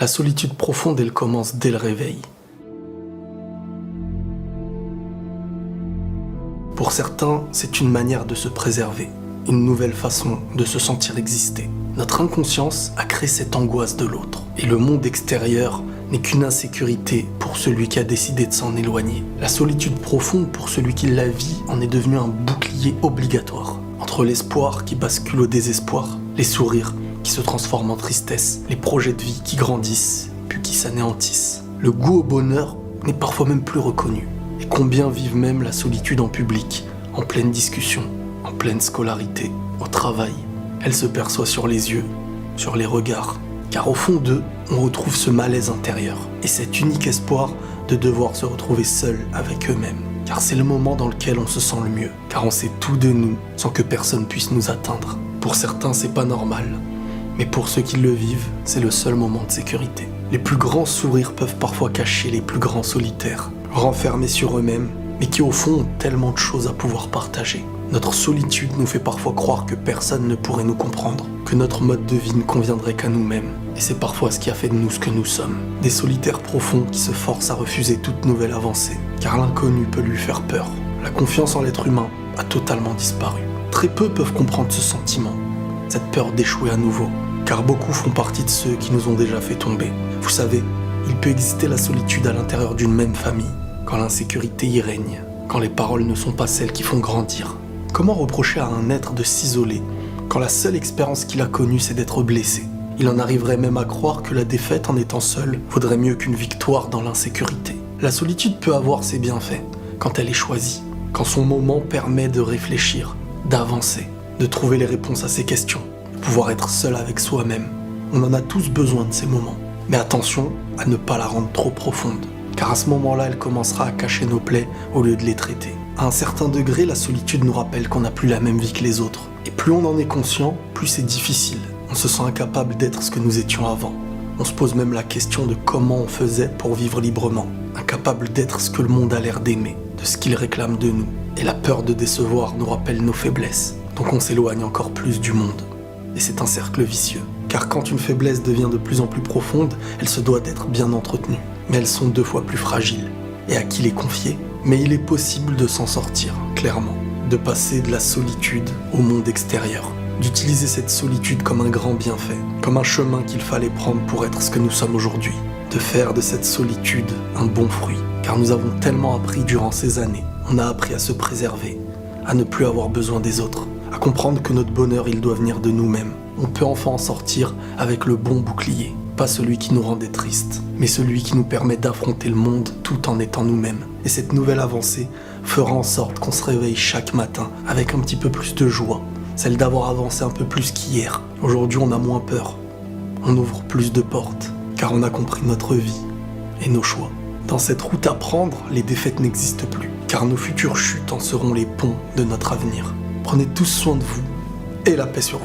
La solitude profonde, elle commence dès le réveil. Pour certains, c'est une manière de se préserver, une nouvelle façon de se sentir exister. Notre inconscience a créé cette angoisse de l'autre. Et le monde extérieur n'est qu'une insécurité pour celui qui a décidé de s'en éloigner. La solitude profonde, pour celui qui la vit, en est devenue un bouclier obligatoire. Entre l'espoir qui bascule au désespoir, les sourires qui se transforment en tristesse, les projets de vie qui grandissent, puis qui s'anéantissent. Le goût au bonheur n'est parfois même plus reconnu. Et combien vivent même la solitude en public, en pleine discussion, en pleine scolarité, au travail. Elle se perçoit sur les yeux, sur les regards, car au fond d'eux, on retrouve ce malaise intérieur et cet unique espoir de devoir se retrouver seul avec eux-mêmes. Car c'est le moment dans lequel on se sent le mieux, car on sait tout de nous sans que personne puisse nous atteindre. Pour certains, c'est pas normal, mais pour ceux qui le vivent, c'est le seul moment de sécurité. Les plus grands sourires peuvent parfois cacher les plus grands solitaires, renfermés sur eux-mêmes, mais qui au fond ont tellement de choses à pouvoir partager. Notre solitude nous fait parfois croire que personne ne pourrait nous comprendre, que notre mode de vie ne conviendrait qu'à nous-mêmes. Et c'est parfois ce qui a fait de nous ce que nous sommes. Des solitaires profonds qui se forcent à refuser toute nouvelle avancée, car l'inconnu peut lui faire peur. La confiance en l'être humain a totalement disparu. Très peu peuvent comprendre ce sentiment, cette peur d'échouer à nouveau, car beaucoup font partie de ceux qui nous ont déjà fait tomber. Vous savez, il peut exister la solitude à l'intérieur d'une même famille, quand l'insécurité y règne, quand les paroles ne sont pas celles qui font grandir. Comment reprocher à un être de s'isoler quand la seule expérience qu'il a connue c'est d'être blessé? Il en arriverait même à croire que la défaite en étant seul vaudrait mieux qu'une victoire dans l'insécurité. La solitude peut avoir ses bienfaits quand elle est choisie, quand son moment permet de réfléchir, d'avancer, de trouver les réponses à ses questions, de pouvoir être seul avec soi-même. On en a tous besoin de ces moments. Mais attention à ne pas la rendre trop profonde, car à ce moment-là, elle commencera à cacher nos plaies au lieu de les traiter. À un certain degré, la solitude nous rappelle qu'on n'a plus la même vie que les autres. Et plus on en est conscient, plus c'est difficile. On se sent incapable d'être ce que nous étions avant. On se pose même la question de comment on faisait pour vivre librement. Incapable d'être ce que le monde a l'air d'aimer, de ce qu'il réclame de nous. Et la peur de décevoir nous rappelle nos faiblesses. Donc on s'éloigne encore plus du monde. Et c'est un cercle vicieux. Car quand une faiblesse devient de plus en plus profonde, elle se doit d'être bien entretenue. Mais elles sont 2 fois plus fragiles. Et à qui les confier? Mais il est possible de s'en sortir, clairement. De passer de la solitude au monde extérieur. D'utiliser cette solitude comme un grand bienfait. Comme un chemin qu'il fallait prendre pour être ce que nous sommes aujourd'hui. De faire de cette solitude un bon fruit. Car nous avons tellement appris durant ces années. On a appris à se préserver, à ne plus avoir besoin des autres, à comprendre que notre bonheur, il doit venir de nous-mêmes. On peut enfin en sortir avec le bon bouclier. Pas celui qui nous rendait tristes, mais celui qui nous permet d'affronter le monde tout en étant nous-mêmes. Et cette nouvelle avancée fera en sorte qu'on se réveille chaque matin avec un petit peu plus de joie, celle d'avoir avancé un peu plus qu'hier. Aujourd'hui, on a moins peur, on ouvre plus de portes, car on a compris notre vie et nos choix. Dans cette route à prendre, les défaites n'existent plus, car nos futures chutes en seront les ponts de notre avenir. Prenez tous soin de vous et la paix sur vous.